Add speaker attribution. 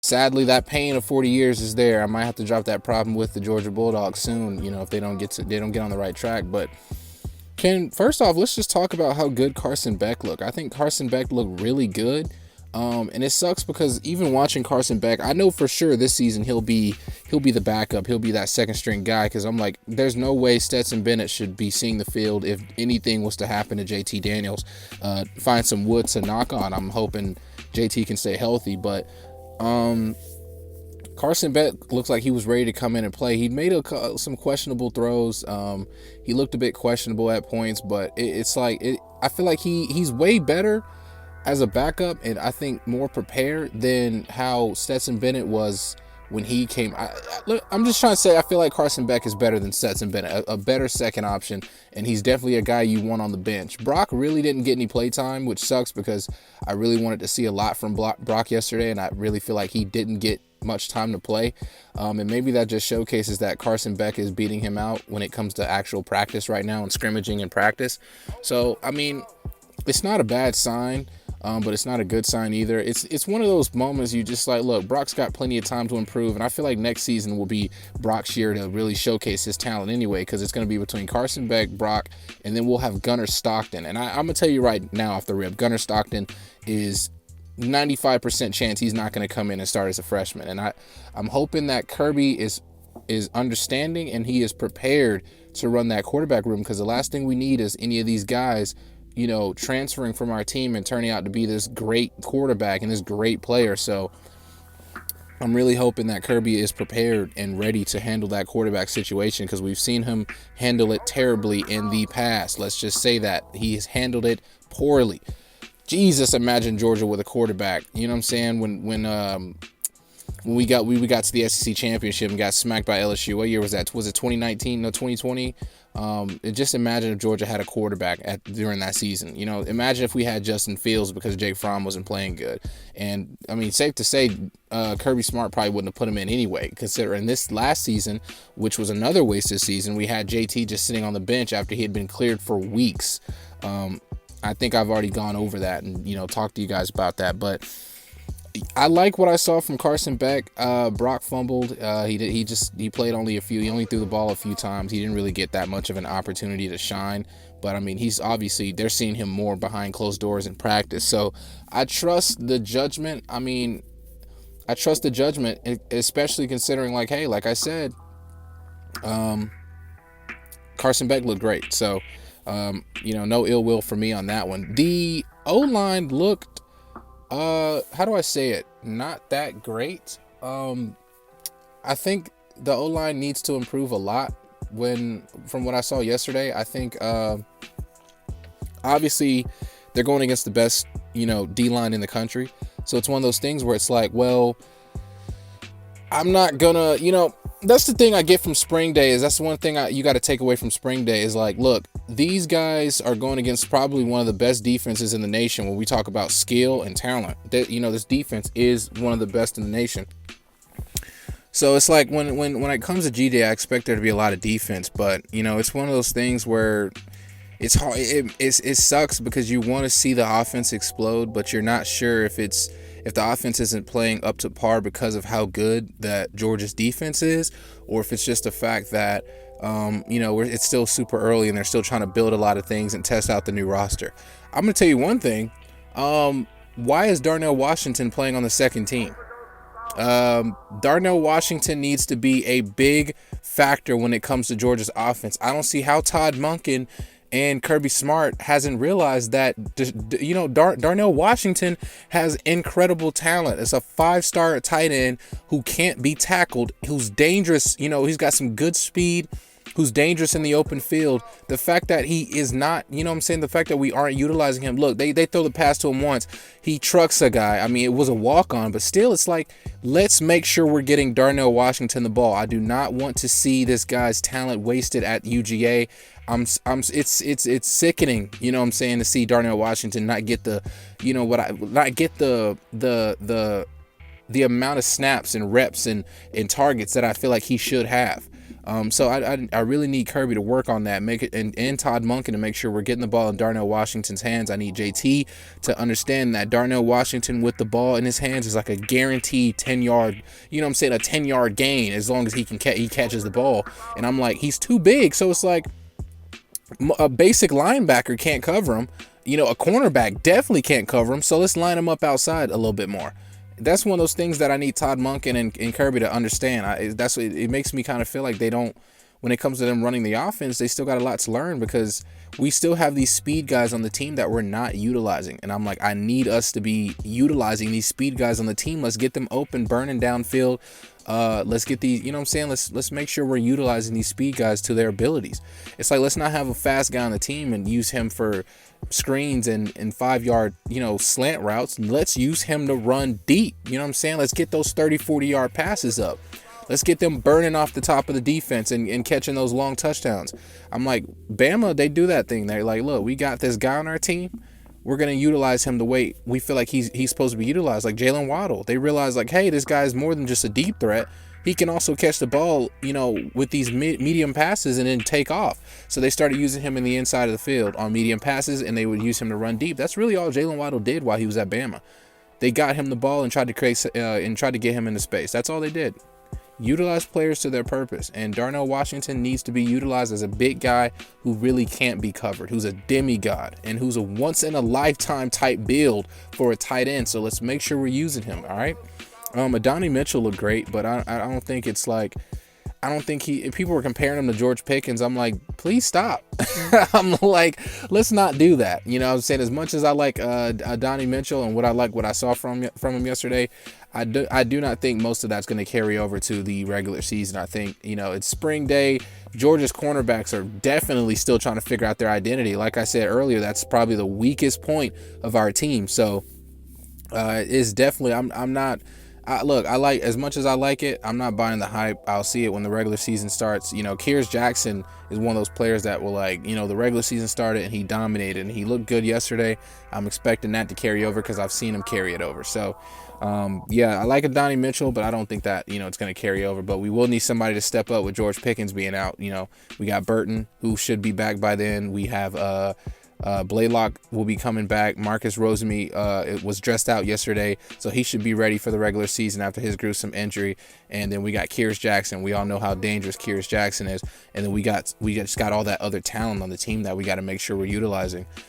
Speaker 1: sadly, that pain of 40 years is there. I might have to drop that problem with the Georgia Bulldogs soon, if they don't get on the right track. But first off, let's just talk about how good Carson Beck looked. I think Carson Beck looked really good. And it sucks because even watching Carson Beck, I know for sure this season he'll be the backup. He'll be that second string guy, because I'm like, there's no way Stetson Bennett should be seeing the field if anything was to happen to JT Daniels. Find some wood to knock on. I'm hoping JT can stay healthy, but Carson Beck looks like he was ready to come in and play. He made some questionable throws. He looked a bit questionable at points, but I feel like he's way better as a backup, and I think more prepared than how Stetson Bennett was when he came. I'm just trying to say, I feel like Carson Beck is better than Stetson Bennett, a better second option, and he's definitely a guy you want on the bench. Brock really didn't get any play time, which sucks because I really wanted to see a lot from Brock yesterday, and I really feel like he didn't get much time to play. And maybe that just showcases that Carson Beck is beating him out when it comes to actual practice right now and scrimmaging in practice. So, I mean, it's not a bad sign. But it's not a good sign either. It's one of those moments you just like, look, Brock's got plenty of time to improve, and I feel like next season will be Brock's year to really showcase his talent anyway, because it's going to be between Carson Beck, Brock, and then we'll have Gunnar Stockton. And I'm going to tell you right now off the rip, Gunnar Stockton is 95% chance he's not going to come in and start as a freshman. And I'm hoping that Kirby is understanding and he is prepared to run that quarterback room, because the last thing we need is any of these guys transferring from our team and turning out to be this great quarterback and this great player. So I'm really hoping that Kirby is prepared and ready to handle that quarterback situation, because we've seen him handle it terribly in the past. Let's just say that he has handled it poorly. Jesus, imagine Georgia with a quarterback. You know what I'm saying? When we got to the SEC championship and got smacked by LSU. What year was that? Was it 2019? No, 2020. Just imagine if Georgia had a quarterback during that season. Imagine if we had Justin Fields because Jake Fromm wasn't playing good. And I mean, safe to say, Kirby Smart probably wouldn't have put him in anyway, considering this last season, which was another wasted season. We had JT just sitting on the bench after he had been cleared for weeks. I think I've already gone over that and talked to you guys about that, but I like what I saw from Carson Beck. Brock fumbled. He played only a few. He only threw the ball a few times. He didn't really get that much of an opportunity to shine. But I mean, they're seeing him more behind closed doors in practice. So I trust the judgment. Especially considering, like I said, Carson Beck looked great. So, no ill will for me on that one. The O-line looked, how do I say it? Not that great. I think the O-line needs to improve a lot from what I saw yesterday. I think, obviously they're going against the best, D-line in the country. So it's one of those things where it's like, well, I'm not gonna, that's the thing I get from spring day is that's the one thing you got to take away from spring day is like, look, these guys are going against probably one of the best defenses in the nation when we talk about skill and talent. This defense is one of the best in the nation. So it's like when it comes to GDAY, I expect there to be a lot of defense, but it's one of those things where it's hard. It sucks because you want to see the offense explode, but you're not sure if the offense isn't playing up to par because of how good that Georgia's defense is, or if it's just the fact that, it's still super early and they're still trying to build a lot of things and test out the new roster. I'm going to tell you one thing. Why is Darnell Washington playing on the second team? Darnell Washington needs to be a big factor when it comes to Georgia's offense. I don't see how Todd Monken and Kirby Smart hasn't realized that, Darnell Washington has incredible talent. It's a 5-star tight end who can't be tackled, who's dangerous. He's got some good speed, who's dangerous in the open field. The fact that he is not, the fact that we aren't utilizing him. Look, they throw the pass to him once. He trucks a guy. I mean, it was a walk-on, but still, it's like, let's make sure we're getting Darnell Washington the ball. I do not want to see this guy's talent wasted at UGA. It's sickening, to see Darnell Washington not get the amount of snaps and reps and targets that I feel like he should have. So I really need Kirby to work on that, make it, and Todd Monken to make sure we're getting the ball in Darnell Washington's hands. I need JT to understand that Darnell Washington with the ball in his hands is like a guaranteed 10-yard, you know what I'm saying, a 10-yard gain as long as he catches the ball. And I'm like, he's too big, so it's like a basic linebacker can't cover him. You know, a cornerback definitely can't cover him, so let's line him up outside a little bit more. That's one of those things that I need Todd Monken and Kirby to understand. It makes me kind of feel like they don't, when it comes to them running the offense, they still got a lot to learn because we still have these speed guys on the team that we're not utilizing. And I'm like, I need us to be utilizing these speed guys on the team. Let's get them open, burning downfield. Let's get these, you know what I'm saying? Let's make sure we're utilizing these speed guys to their abilities. It's like, let's not have a fast guy on the team and use him for screens and 5-yard, you know, slant routes. Let's use him to run deep. You know what I'm saying? Let's get those 30-40 yard passes up. Let's get them burning off the top of the defense and catching those long touchdowns. I'm like, Bama, they do that thing. They're like, look, we got this guy on our team. We're going to utilize him the way we feel like he's supposed to be utilized, like Jalen Waddle. They realize, like, hey, this guy is more than just a deep threat. He can also catch the ball, you know, with these medium passes and then take off. So they started using him in the inside of the field on medium passes, and they would use him to run deep. That's really all Jalen Waddle did while he was at Bama. They got him the ball and tried to get him into space. That's all they did. Utilize players to their purpose, and Darnell Washington needs to be utilized as a big guy who really can't be covered, who's a demigod, and who's a once-in-a-lifetime type build for a tight end. So let's make sure we're using him, all right? Adonai Mitchell looked great, but I don't think it's like, I don't think if people were comparing him to George Pickens, I'm like, please stop. I'm like, let's not do that. You know what I'm saying? As much as I like Adonai Mitchell and what I saw from him yesterday, I do not think most of that's going to carry over to the regular season. I think, you know, it's spring day. Georgia's cornerbacks are definitely still trying to figure out their identity. Like I said earlier, that's probably the weakest point of our team. So it's definitely, I'm not. Look, I like, as much as I like it, I'm not buying the hype. I'll see it when the regular season starts. You know, Kears Jackson is one of those players that will, like, you know, the regular season started and he dominated and he looked good yesterday. I'm expecting that to carry over because I've seen him carry it over. So, yeah, I like Adonai Mitchell, but I don't think that, you know, it's going to carry over. But we will need somebody to step up with George Pickens being out. You know, we got Burton, who should be back by then. We have Blaylock will be coming back. Marcus Rosemy was dressed out yesterday, so he should be ready for the regular season after his gruesome injury. And then we got Kears Jackson. We all know how dangerous Kears Jackson is. And then we just got all that other talent on the team that we got to make sure we're utilizing.